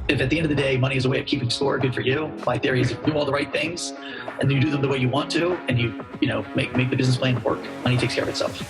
if at the end of the day, money is a way of keeping score, good for you. My theory is if you do all the right things and you do them the way you want to, and you make the business plan work, money takes care of itself.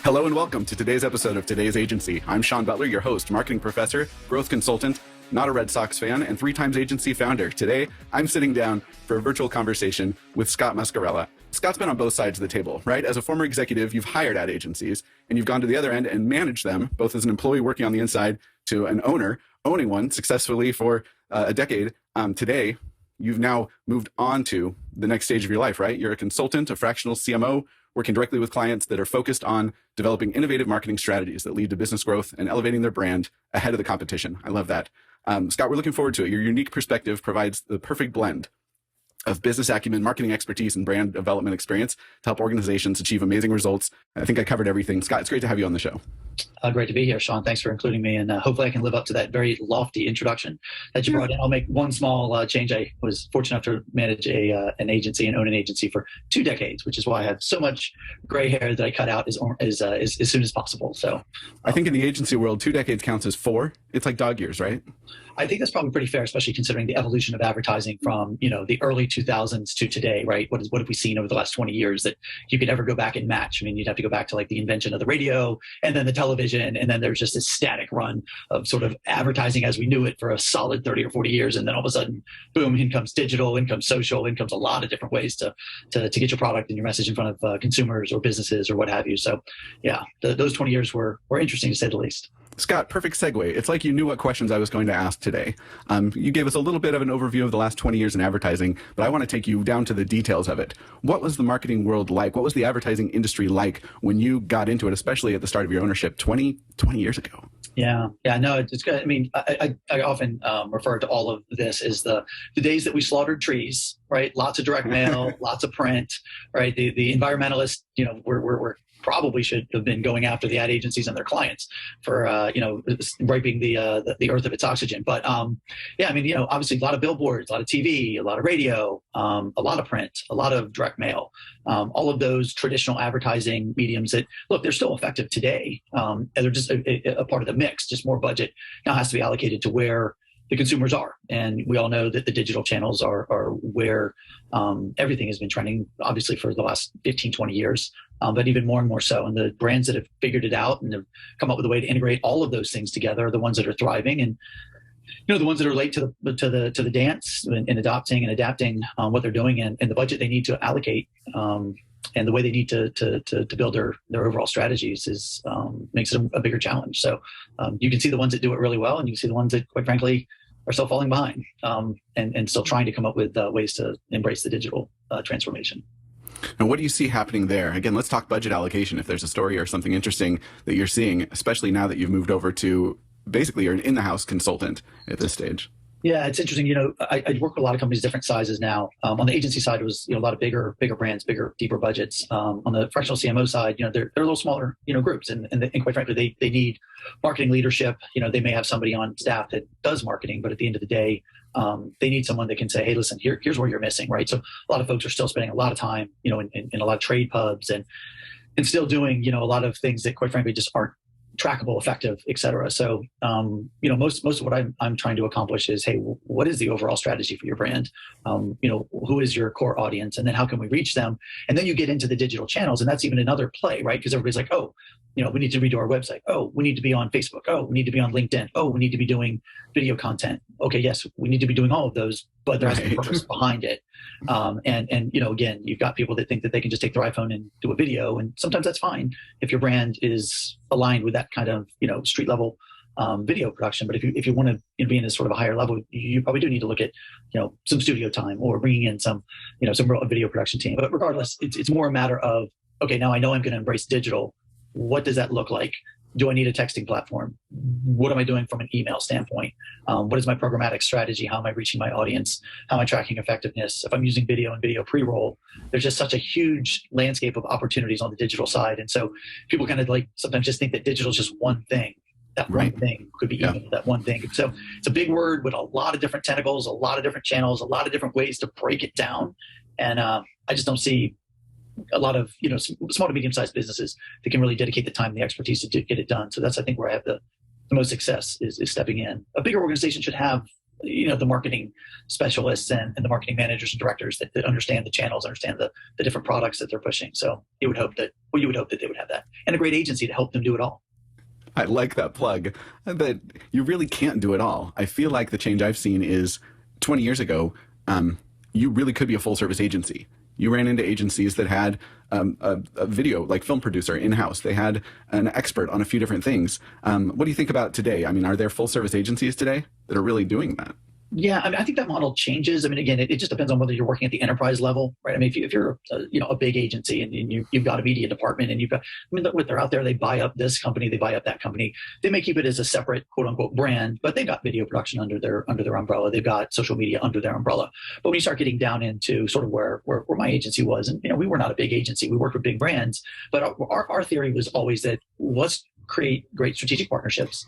Hello and welcome to today's episode of Today's Agency. I'm Shawn Butler, your host, marketing professor, growth consultant, not a Red Sox fan, and 3-time agency founder. Today, I'm sitting down for a virtual conversation with Scott Muscarella. Scott's been on both sides of the table, right? As a former executive, you've hired ad agencies, and you've gone to the other end and managed them, both as an employee working on the inside to an owner, owning one successfully for a decade. Today, you've now moved on to the next stage of your life, right? You're a consultant, a fractional CMO, working directly with clients that are focused on developing innovative marketing strategies that lead to business growth and elevating their brand ahead of the competition. I love that. Scott, we're looking forward to it. Your unique perspective provides the perfect blend of business acumen, marketing expertise, and brand development experience to help organizations achieve amazing results. I think I covered everything. Scott, it's great to have you on the show. Great to be here, Shawn. Thanks for including me, and hopefully I can live up to that very lofty introduction that you brought in. I'll make one small change. I was fortunate enough to manage an agency and own an agency for 2 decades, which is why I have so much gray hair that I cut out as soon as possible. So I think in the agency world, 2 decades counts as 4. It's like dog years, right? I think that's probably pretty fair, especially considering the evolution of advertising from, the early 2000s to today, right? What have we seen over the last 20 years that you could ever go back and match? I mean, you'd have to go back to like the invention of the radio and then the television, and then there's just this static run of sort of advertising as we knew it for a solid 30 or 40 years. And then all of a sudden, boom, in comes digital, in comes social, in comes a lot of different ways to get your product and your message in front of consumers or businesses or what have you. So yeah, those 20 years were interesting to say the least. Scott, perfect segue. It's like you knew what questions I was going to ask today. You gave us a little bit of an overview of the last 20 years in advertising, but I want to take you down to the details of it. What was the marketing world like? What was the advertising industry like when you got into it, especially at the start of your ownership 20 years ago? Yeah, no, it's good. I mean, I often refer to all of this as the days that we slaughtered trees, right? Lots of direct mail, lots of print, right? The environmentalists, we're probably should have been going after the ad agencies and their clients for, raping the earth of its oxygen. But obviously a lot of billboards, a lot of TV, a lot of radio, a lot of print, a lot of direct mail, all of those traditional advertising mediums that, look, they're still effective today. And they're just a part of the mix, just more budget now has to be allocated to where the consumers are. And we all know that the digital channels are where everything has been trending, obviously, for the last 15, 20 years, but even more and more so. And the brands that have figured it out and have come up with a way to integrate all of those things together are the ones that are thriving. And the ones that are late to the dance in adopting and adapting what they're doing and the budget they need to allocate and the way they need to build their overall strategies makes it a bigger challenge. So you can see the ones that do it really well, and you can see the ones that, quite frankly, are still falling behind and still trying to come up with ways to embrace the digital transformation. And what do you see happening there? Again, let's talk budget allocation. If there's a story or something interesting that you're seeing, especially now that you've moved over to basically you're an in-the-house consultant at this stage. Yeah, it's interesting. I work with a lot of companies, different sizes now. On the agency side, it was a lot of bigger brands, bigger, deeper budgets. On the fractional CMO side, they're a little smaller, groups, and quite frankly, they need marketing leadership. They may have somebody on staff that does marketing, but at the end of the day, they need someone that can say, hey, listen, here's where you're missing, right? So a lot of folks are still spending a lot of time, in a lot of trade pubs and still doing, a lot of things that, quite frankly, just aren't trackable, effective, et cetera. So, most of what I'm trying to accomplish is, hey, what is the overall strategy for your brand? Who is your core audience? And then how can we reach them? And then you get into the digital channels, and that's even another play, right? Because everybody's like, oh, we need to redo our website. Oh, we need to be on Facebook. Oh, we need to be on LinkedIn. Oh, we need to be doing video content. Okay, yes, we need to be doing all of those, but there has to be purpose behind it. Again, you've got people that think that they can just take their iPhone and do a video, and sometimes that's fine if your brand is aligned with that kind of street level video production. But if you want to be in this sort of a higher level, you probably do need to look at some studio time or bringing in some real video production team. But regardless, it's more a matter of, okay, now I know I'm going to embrace digital. What does that look like? Do I need a texting platform? What am I doing from an email standpoint? What is my programmatic strategy? How am I reaching my audience? How am I tracking effectiveness? If I'm using video and video pre-roll, there's just such a huge landscape of opportunities on the digital side. And so people kind of sometimes just think that digital is just one thing. That one thing could be email, that one thing. So it's a big word with a lot of different tentacles, a lot of different channels, a lot of different ways to break it down. And I just don't see a lot of, small to medium-sized businesses that can really dedicate the time and the expertise to get it done. So that's, I think, where I have the most success is stepping in. A bigger organization should have, the marketing specialists and the marketing managers and directors that understand the channels, understand the different products that they're pushing. So you would hope that they would have that, and a great agency to help them do it all. I like that plug, but you really can't do it all. I feel like the change I've seen is 20 years ago, you really could be a full service agency. You ran into agencies that had a video, like film producer in-house. They had an expert on a few different things. What do you think about today? I mean, are there full service agencies today that are really doing that? Yeah, I mean, I think that model changes. I mean, again, it just depends on whether you're working at the enterprise level, right? I mean, if you're a big agency and you've got a media department and they're out there, they buy up this company, they buy up that company. They may keep it as a separate quote unquote brand, but they've got video production under their umbrella. They've got social media under their umbrella. But when you start getting down into sort of where my agency was, and we were not a big agency, we worked with big brands, but our theory was always that let's create great strategic partnerships.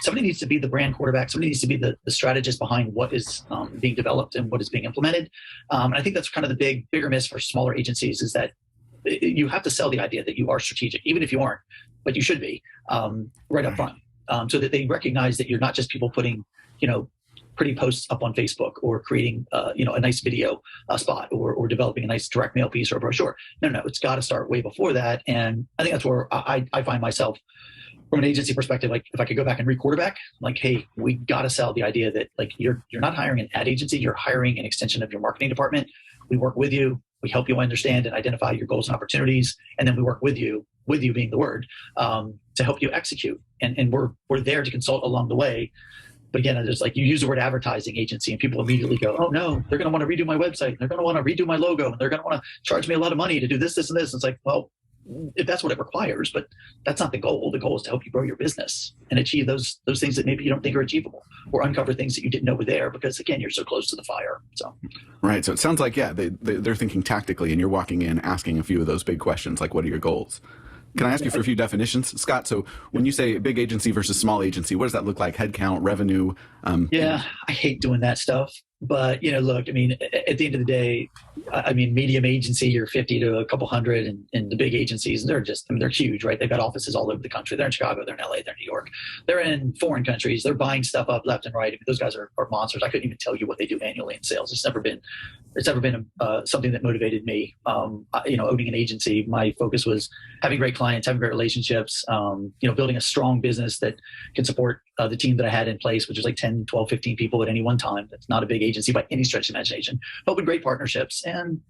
Somebody needs to be the brand quarterback. Somebody needs to be the strategist behind what is being developed and what is being implemented. And I think that's kind of the bigger miss for smaller agencies is that you have to sell the idea that you are strategic, even if you aren't, but you should be right up front, so that they recognize that you're not just people putting, pretty posts up on Facebook or creating, a nice video spot or developing a nice direct mail piece or a brochure. No, it's got to start way before that. And I think that's where I find myself from an agency perspective. Like if I could go back and re-quarterback, like, hey, we got to sell the idea that like you're not hiring an ad agency, you're hiring an extension of your marketing department. We work with you. We help you understand and identify your goals and opportunities. And then we work with you being the word, to help you execute. And we're there to consult along the way. But again, there's like you use the word advertising agency and people immediately go, oh no, they're going to want to redo my website. They're going to want to redo my logo. And they're going to want to charge me a lot of money to do this, this, and this. And it's like, well, if that's what it requires, but that's not the goal. The goal is to help you grow your business and achieve those things that maybe you don't think are achievable, or uncover things that you didn't know were there because again, you're so close to the fire. So, right. So it sounds like, they're thinking tactically and you're walking in asking a few of those big questions, like what are your goals? Can I ask you for a few definitions, Scott? So when you say big agency versus small agency, what does that look like? Headcount, revenue? Yeah, I hate doing that stuff. But, look, I mean, at the end of the day, I mean, medium agency, you're 50 to a couple hundred, and the big agencies, they're they're huge, right? They've got offices all over the country. They're in Chicago, they're in LA, they're in New York. They're in foreign countries. They're buying stuff up left and right. I mean, those guys are monsters. I couldn't even tell you what they do annually in sales. It's never been something that motivated me. Owning an agency, my focus was having great clients, having great relationships, building a strong business that can support the team that I had in place, which was like 10, 12, 15 people at any one time. That's not a big agency by any stretch of imagination, but with great partnerships and,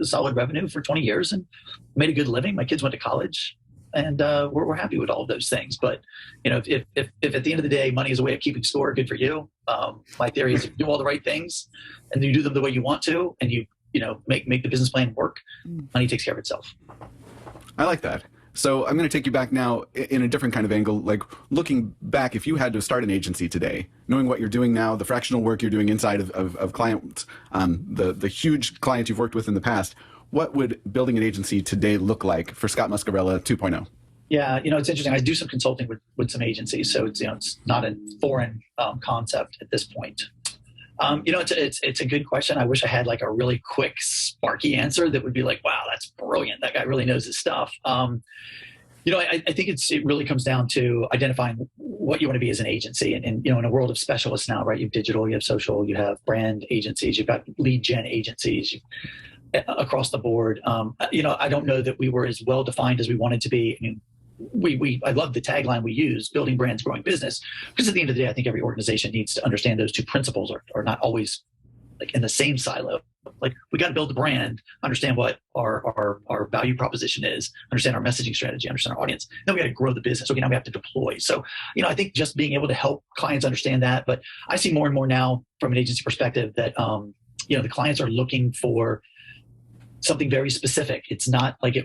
solid revenue for 20 years and made a good living. My kids went to college and we're happy with all of those things. But, if at the end of the day, money is a way of keeping score, good for you. My theory is if you do all the right things and you do them the way you want to, and you make the business plan work, money takes care of itself. I like that. So I'm going to take you back now in a different kind of angle, like looking back, if you had to start an agency today, knowing what you're doing now, the fractional work you're doing inside of clients, the huge clients you've worked with in the past, what would building an agency today look like for Scott Muscarella 2.0? Yeah, it's interesting. I do some consulting with some agencies, so it's not a foreign concept at this point. It's a good question. I wish I had like a really quick, sparky answer that would be like, wow, that's brilliant. That guy really knows his stuff. I think it really comes down to identifying what you want to be as an agency. And in a world of specialists now, right? You have digital, you have social, you have brand agencies, you've got lead gen agencies across the board. I don't know that we were as well defined as we wanted to be. I mean, I love the tagline we use, building brands, growing business, because at the end of the day, I think every organization needs to understand those two principles are not always like in the same silo. Like we got to build the brand, understand what our value proposition is, understand our messaging strategy, understand our audience. Then we got to grow the business. Okay, now we have to deploy. So, I think just being able to help clients understand that, but I see more and more now from an agency perspective that, the clients are looking for something very specific. It's not like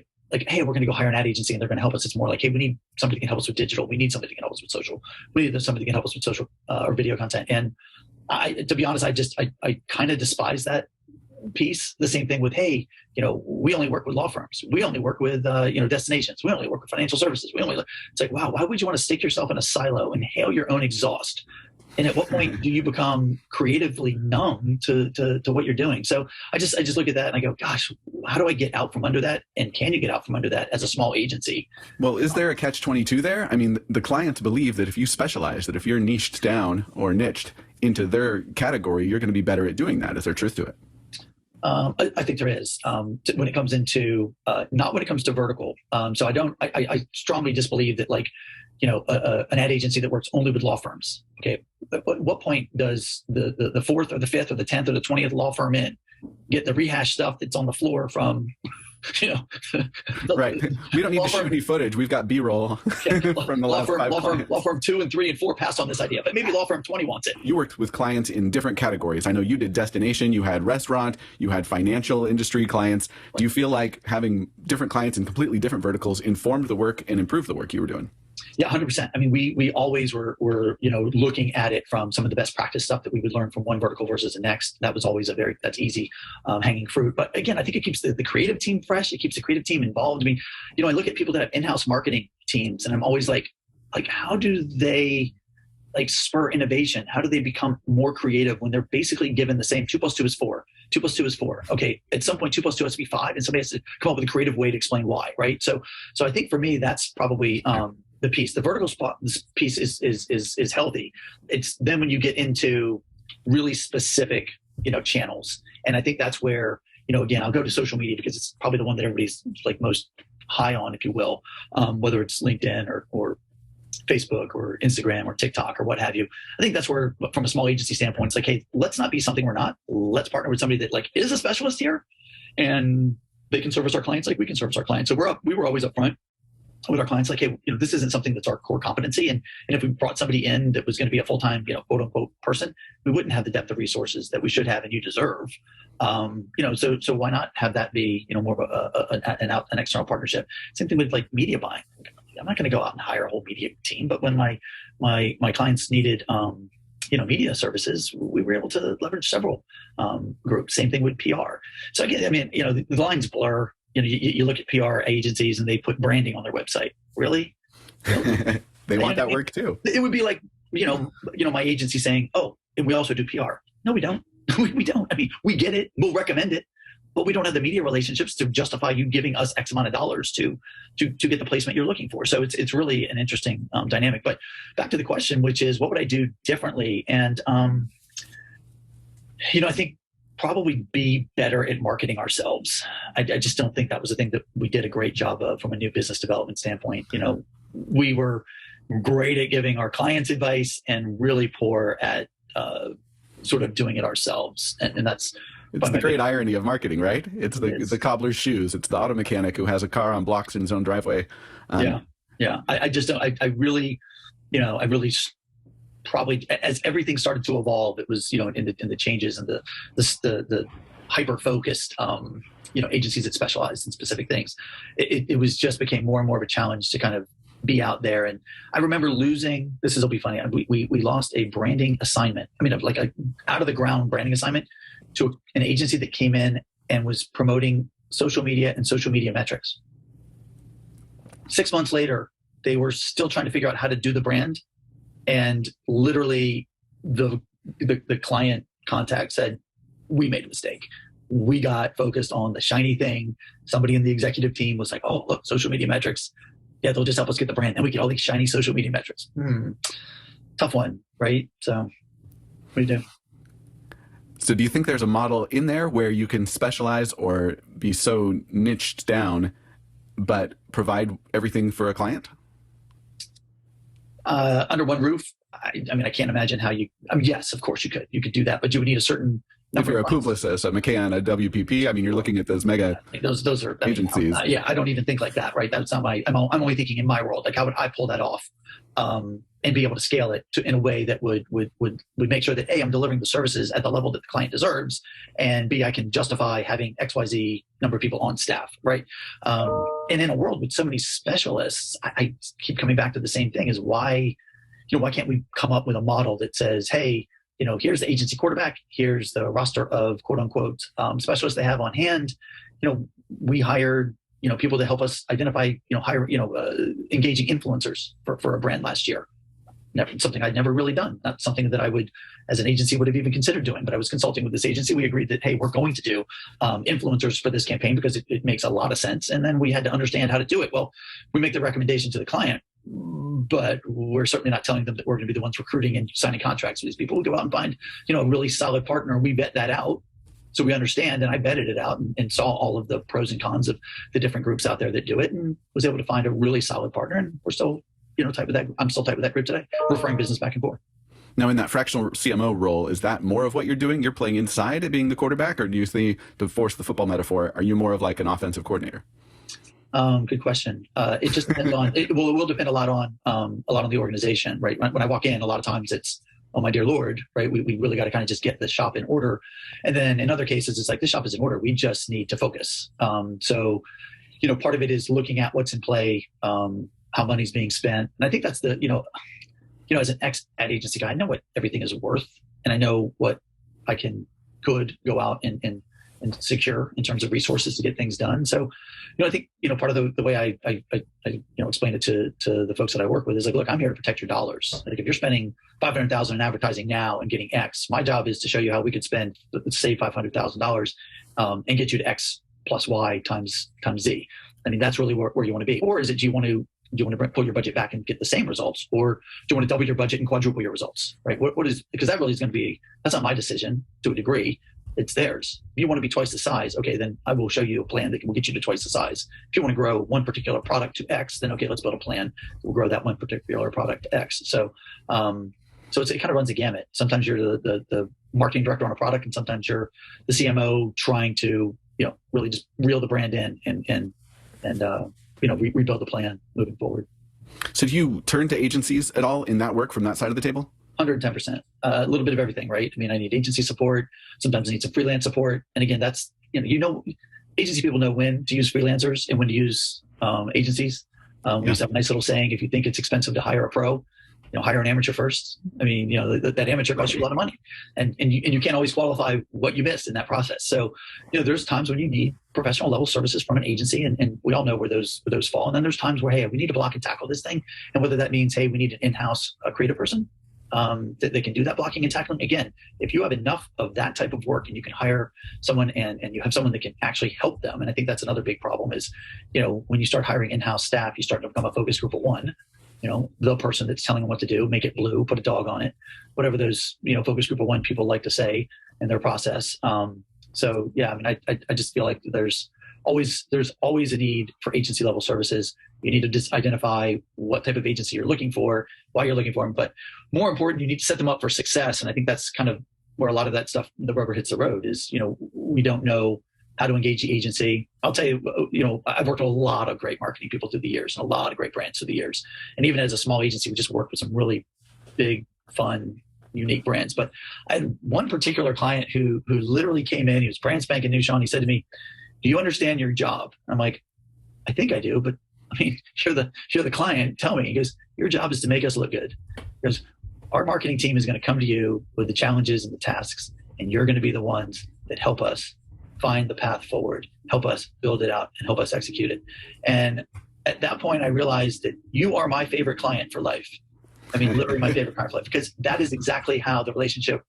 hey, we're going to go hire an ad agency and they're going to help us. It's more like, hey, we need somebody that can help us with digital. We need somebody that can help us with social. We need somebody that can help us with social or video content. And to be honest, I kind of despise that piece. The same thing with, hey, we only work with law firms. We only work with, destinations. We only work with financial services. It's like, wow, why would you want to stick yourself in a silo and inhale your own exhaust And at what point do you become creatively numb to what you're doing? So I just look at that and I go, gosh, how do I get out from under that? And can you get out from under that as a small agency? Well, is there a catch-22 there? I mean, the clients believe that if you specialize, that if you're niched down or niched into their category, you're going to be better at doing that. Is there truth to it? I think there is when it comes into not when it comes to vertical. So I strongly disbelieve that an ad agency that works only with law firms. Okay, at what point does the fourth or the fifth or the 10th or the 20th law firm in get the rehash stuff that's on the floor from right? We don't need to shoot any footage. We've got B-roll from the last five clients. Law firm 2 and 3 and 4 passed on this idea, but maybe law firm 20 wants it. You worked with clients in different categories. I know you did destination, you had restaurant, you had financial industry clients. Do you feel like having different clients in completely different verticals informed the work and improved the work you were doing? Yeah, 100%. I mean, we always were looking at it from some of the best practice stuff that we would learn from one vertical versus the next. That was always that's easy hanging fruit. But again, I think it keeps the creative team fresh. It keeps the creative team involved. I mean, I look at people that have in-house marketing teams, and I'm always like, how do they spur innovation? How do they become more creative when they're basically given the same 2 + 2 is 4? 2 + 2 is 4. Okay, at some point 2 + 2 has to be 5, and somebody has to come up with a creative way to explain why, right? So I think for me, that's probably the piece. The vertical spot piece is healthy. It's then when you get into really specific channels, and I think that's where again, I'll go to social media because it's probably the one that everybody's most high on, if you will, whether it's LinkedIn or Facebook or Instagram or TikTok or what have you. I think that's where, from a small agency standpoint, it's like, hey, let's not be something we're not. Let's partner with somebody that is a specialist here, and they can service our clients like we can service our clients. So we were always upfront with our clients, like, hey, this isn't something that's our core competency. And if we brought somebody in that was going to be a full-time, quote unquote person, we wouldn't have the depth of resources that we should have and you deserve. So why not have that be, more of an external partnership? Same thing with media buying. I'm not going to go out and hire a whole media team, but when my clients needed, media services, we were able to leverage several groups. Same thing with PR. So again, I mean, the lines blur. You look at PR agencies and they put branding on their website. Really? They want that work too. It would be like, my agency saying, oh, and we also do PR. No, we don't. We don't. I mean, we get it. We'll recommend it, but we don't have the media relationships to justify you giving us X amount of dollars to get the placement you're looking for. So it's really an interesting dynamic. But back to the question, which is, what would I do differently? And, I think probably be better at marketing ourselves. I just don't think that was a thing that we did a great job of from a new business development standpoint. We were great at giving our clients advice and really poor at sort of doing it ourselves. And that's the great irony of marketing, right? It's the cobbler's shoes. It's the auto mechanic who has a car on blocks in his own driveway. Yeah. I just don't. I really probably, as everything started to evolve, it was in the changes and the hyper focused agencies that specialized in specific things. It was just became more and more of a challenge to kind of be out there. And I remember losing. Will be funny. We lost a branding assignment. I mean, like a out of the ground branding assignment to an agency that came in and was promoting social media and social media metrics. 6 months later, they were still trying to figure out how to do the brand. And literally the client contact said, we made a mistake. We got focused on the shiny thing. Somebody in the executive team was like, oh, look, social media metrics. Yeah, they'll just help us get the brand. And we get all these shiny social media metrics. Tough one, right? So what do you do? So do you think there's a model in there where you can specialize or be so niched down, but provide everything for a client? Under one roof? I mean, I can't imagine how yes, of course you could. You could do that, but you would need a certain if you're a Publicis, a McCann, a WPP, I mean, you're looking at those mega those are agencies. I don't even think like that, right? That's not I'm only thinking in my world. Like, how would I pull that off and be able to scale it in a way that would make sure that A, I'm delivering the services at the level that the client deserves, and B, I can justify having XYZ number of people on staff, right? And in a world with so many specialists, I keep coming back to the same thing: is why can't we come up with a model that says, hey, here's the agency quarterback, here's the roster of quote unquote specialists they have on hand. We hired, people to help us identify, hire, engaging influencers for a brand last year. something I'd never really done, not something that I would, as an agency, would have even considered doing. But I was consulting with this agency. We agreed that, hey, we're going to do influencers for this campaign because it makes a lot of sense. And then we had to understand how to do it. Well, we make the recommendation to the client, but we're certainly not telling them that we're going to be the ones recruiting and signing contracts with these people. We go out and find, a really solid partner. We vet that out. So we understand, and I vetted it out and saw all of the pros and cons of the different groups out there that do it, and was able to find a really solid partner. And we're still, type of that. I'm still type of that group today, referring business back and forth. Now, in that fractional CMO role, is that more of what you're doing? You're playing inside at being the quarterback, or do you see, to force the football metaphor, are you more of like an offensive coordinator? Good question. It just depends on. It will depend a lot on the organization, right? When I walk in, a lot of times it's, oh my dear Lord, right? We really got to kind of just get the shop in order, and then in other cases, it's like, this shop is in order. We just need to focus. So, part of it is looking at what's in play, how money's being spent, and I think that's the as an ex-ad agency guy, I know what everything is worth, and I know what I could go out and secure in terms of resources to get things done. So, I think, part of the way I explain it to the folks that I work with is like, look, I'm here to protect your dollars. Like, if you're spending $500,000 in advertising now and getting X, my job is to show you how we could save $500,000 and get you to X plus Y times Z. I mean, that's really where you want to be. Or is it, do you want to pull your budget back and get the same results? Or do you want to double your budget and quadruple your results, right? What is, because that really is going to be, that's not my decision to a degree. It's theirs. If you want to be twice the size, okay, then I will show you a plan that will get you to twice the size. If you want to grow one particular product to X, then okay, let's build a plan. We'll grow that one particular product to X. So, it kind of runs the gamut. Sometimes you're the marketing director on a product, and sometimes you're the CMO trying to, really just reel the brand in and rebuild the plan moving forward. So do you turn to agencies at all in that work from that side of the table? 110%. A little bit of everything, right? I mean, I need agency support. Sometimes I need some freelance support. And again, that's, agency people know when to use freelancers and when to use agencies. We used to have a nice little saying: if you think it's expensive to hire a pro, hire an amateur first. I mean, that amateur costs you a lot of money, and you can't always qualify what you missed in that process. So, there's times when you need professional level services from an agency, and we all know where those fall. And then there's times where, hey, we need to block and tackle this thing, and whether that means, hey, we need an in-house creative person that they can do that blocking and tackling. Again, if you have enough of that type of work and you can hire someone and you have someone that can actually help them, and I think that's another big problem is, when you start hiring in-house staff, you start to become a focus group of one. The person that's telling them what to do, make it blue, put a dog on it, whatever those, focus group of one people like to say in their process. So yeah, I mean, I just feel like there's always a need for agency level services. You need to just identify what type of agency you're looking for, why you're looking for them, but more important, you need to set them up for success. And I think that's kind of where a lot of that stuff, the rubber hits the road, is, we don't know how to engage the agency. I'll tell you, I've worked with a lot of great marketing people through the years and a lot of great brands through the years. And even as a small agency, we just worked with some really big, fun, unique brands. But I had one particular client who literally came in. He was brand spanking new, Shawn. He said to me, "Do you understand your job?" I'm like, "I think I do, but I mean, you're the client. Tell me." He goes, "Your job is to make us look good." He goes, "Our marketing team is going to come to you with the challenges and the tasks, and you're going to be the ones that help us find the path forward, help us build it out, and help us execute it." And at that point, I realized that you are my favorite client for life. I mean, literally my favorite client for life, because that is exactly how the relationship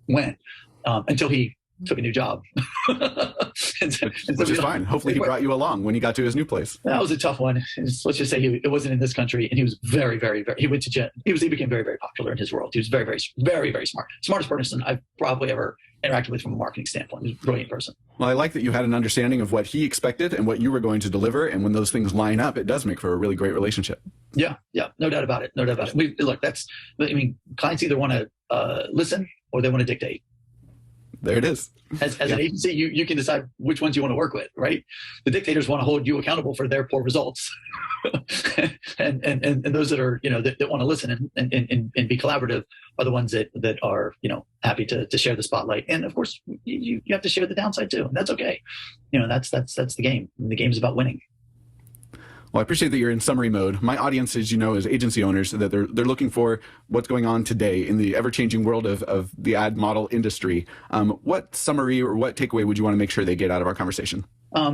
went until he took a new job. Which is fine. Hopefully he brought you along when he got to his new place. That was a tough one. Let's just say it wasn't in this country, and he was very, very, very, he became very, very popular in his world. He was very, very, very, very smart. Smartest person I've probably ever interacted with from a marketing standpoint. He was a brilliant person. Well, I like that you had an understanding of what he expected and what you were going to deliver. And when those things line up, it does make for a really great relationship. Yeah. No doubt about it. Clients either want to listen or they want to dictate. There it is. As an agency, you can decide which ones you want to work with, right? The dictators want to hold you accountable for their poor results, and those that are that want to listen and be collaborative are the ones that are happy to share the spotlight. And of course, you have to share the downside too, and that's okay. That's the game. The game is about winning. Well, I appreciate that you're in summary mode. My audience, as you know, is agency owners, that they're looking for what's going on today in the ever-changing world of the ad model industry. What summary or what takeaway would you want to make sure they get out of our conversation?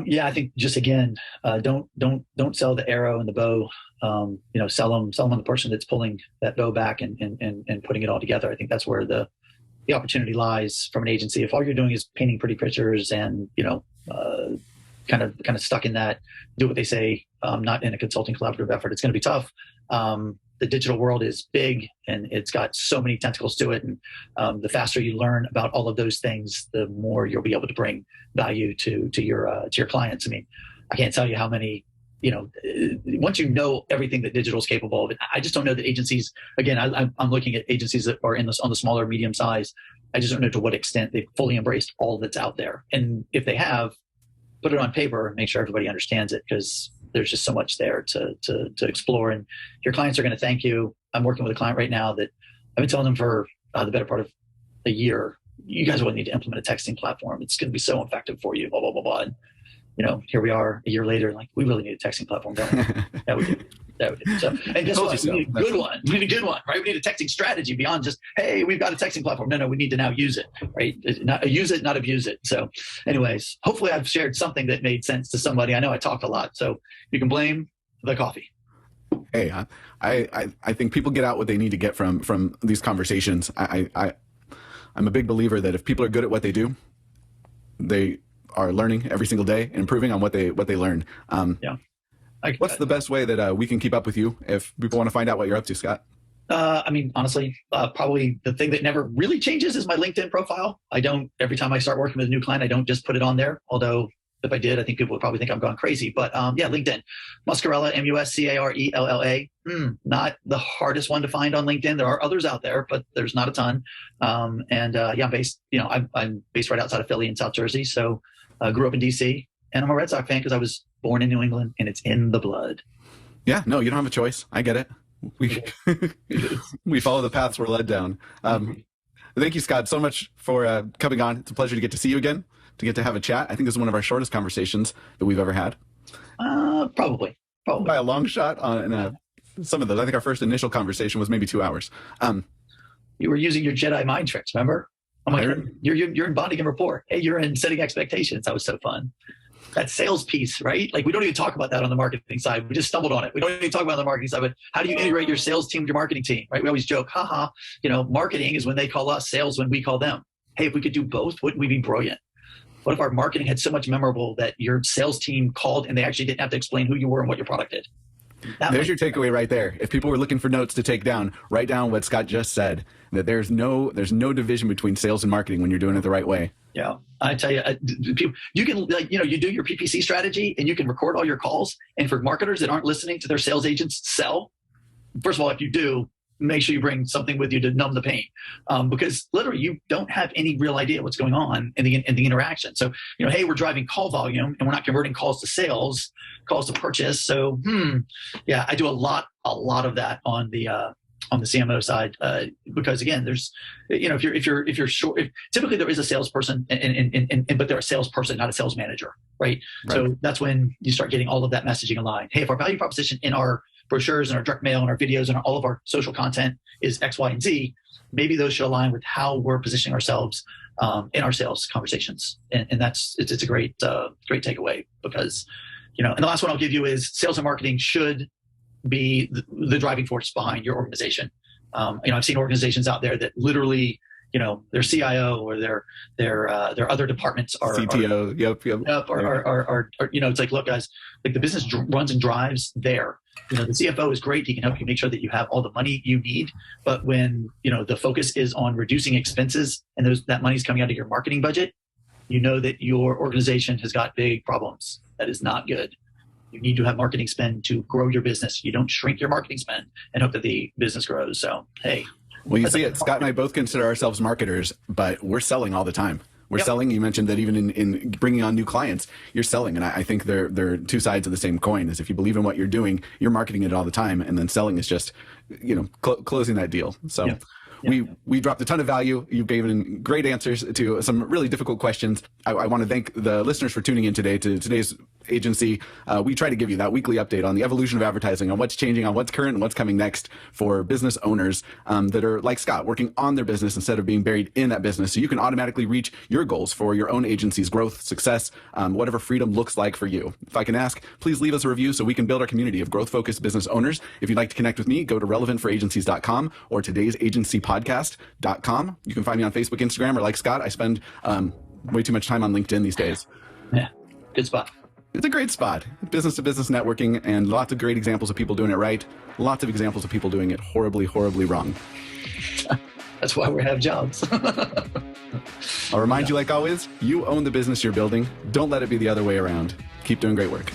Yeah, I think just again, don't sell the arrow and the bow. Sell them on the person that's pulling that bow back and putting it all together. I think that's where the opportunity lies from an agency. If all you're doing is painting pretty pictures and kind of stuck in that, do what they say, not in a consulting collaborative effort, it's going to be tough. The digital world is big and it's got so many tentacles to it. And the faster you learn about all of those things, the more you'll be able to bring value to your clients. I mean, I can't tell you how many, once you know everything that digital is capable of, I just don't know that agencies, again, I'm looking at agencies that are on the smaller, medium size. I just don't know to what extent they've fully embraced all that's out there. And if they have, put it on paper and make sure everybody understands it, because there's just so much there to explore, and your clients are going to thank you. I'm working with a client right now that I've been telling them for the better part of a year, you guys will need to implement a texting platform. It's going to be so effective for you, blah, blah, blah, blah. And, here we are a year later, like, we really need a texting platform, don't we? That we do. So, and guess what? We need a good one. We need a good one, right? We need a texting strategy beyond just, hey, we've got a texting platform. No, we need to now use it, right? Use it, not abuse it. So anyways, hopefully I've shared something that made sense to somebody. I know I talked a lot, so you can blame the coffee. Hey, I think people get out what they need to get from these conversations. I'm a big believer that if people are good at what they do, they are learning every single day and improving on what they learn. What's the best way that we can keep up with you if people want to find out what you're up to, Scott? Honestly, probably the thing that never really changes is my LinkedIn profile. Every time I start working with a new client, I don't just put it on there. Although if I did, I think people would probably think I'm going crazy. But LinkedIn, Muscarella, Muscarella. Not the hardest one to find on LinkedIn. There are others out there, but there's not a ton. I'm based, I'm based right outside of Philly in South Jersey. So I grew up in DC, and I'm a Red Sox fan because I was born in New England and it's in the blood. Yeah, no, you don't have a choice. I get it. We follow the paths we're led down. Thank you, Scott, so much for coming on. It's a pleasure to get to see you again, to get to have a chat. I think this is one of our shortest conversations that we've ever had. Probably. By a long shot on some of those. I think our first initial conversation was maybe 2 hours. You were using your Jedi mind tricks, remember? I'm like, you're in bonding and rapport. Hey, you're in setting expectations. That was so fun. That sales piece, right? Like, we don't even talk about that on the marketing side. We just stumbled on it. We don't even talk about it on the marketing side, but how do you integrate your sales team with your marketing team, right? We always joke, marketing is when they call us, sales when we call them. Hey, if we could do both, wouldn't we be brilliant? What if our marketing had so much memorable that your sales team called and they actually didn't have to explain who you were and what your product did? There's your takeaway right there. If people were looking for notes to take down, write down what Scott just said, that there's no division between sales and marketing when you're doing it the right way. Yeah. I tell you, you can, you do your PPC strategy and you can record all your calls. And for marketers that aren't listening to their sales agents sell, first of all, if you do, make sure you bring something with you to numb the pain, because literally you don't have any real idea what's going on in the interaction. So, hey, we're driving call volume and we're not converting calls to sales, calls to purchase. So, I do a lot of that on the CMO side, because again, there's, if you're short, typically there is a salesperson but they're a salesperson, not a sales manager, right? So that's when you start getting all of that messaging aligned. Hey, if our value proposition in our brochures and our direct mail and our videos and all of our social content is X, Y, and Z, maybe those should align with how we're positioning ourselves in our sales conversations. And it's a great takeaway, because, and the last one I'll give you is sales and marketing should be the driving force behind your organization. I've seen organizations out there that literally, their CIO or their other departments are CTO. It's like, look, guys, like, the business runs and drives there. The CFO is great. He can help you make sure that you have all the money you need. But when, the focus is on reducing expenses and that money's coming out of your marketing budget, that your organization has got big problems. That is not good. You need to have marketing spend to grow your business. You don't shrink your marketing spend and hope that the business grows. So, hey. Well, you see it. Scott and I both consider ourselves marketers, but we're selling all the time. We're selling. You mentioned that even in bringing on new clients, you're selling. And I think they're two sides of the same coin. Is if you believe in what you're doing, you're marketing it all the time. And then selling is just, closing that deal. So we dropped a ton of value. You gave great answers to some really difficult questions. I want to thank the listeners for tuning in today to today's Agency, we try to give you that weekly update on the evolution of advertising, on what's changing, on what's current, and what's coming next for business owners that are like Scott, working on their business instead of being buried in that business. So you can automatically reach your goals for your own agency's growth, success, whatever freedom looks like for you. If I can ask, please leave us a review so we can build our community of growth-focused business owners. If you'd like to connect with me, go to relevantforagencies.com or todaysagencypodcast.com. You can find me on Facebook, Instagram, or like Scott, I spend way too much time on LinkedIn these days. Yeah, good spot. It's a great spot. Business to business networking, and lots of great examples of people doing it right. Lots of examples of people doing it horribly, horribly wrong. That's why we have jobs. I'll remind you, like always, you own the business you're building. Don't let it be the other way around. Keep doing great work.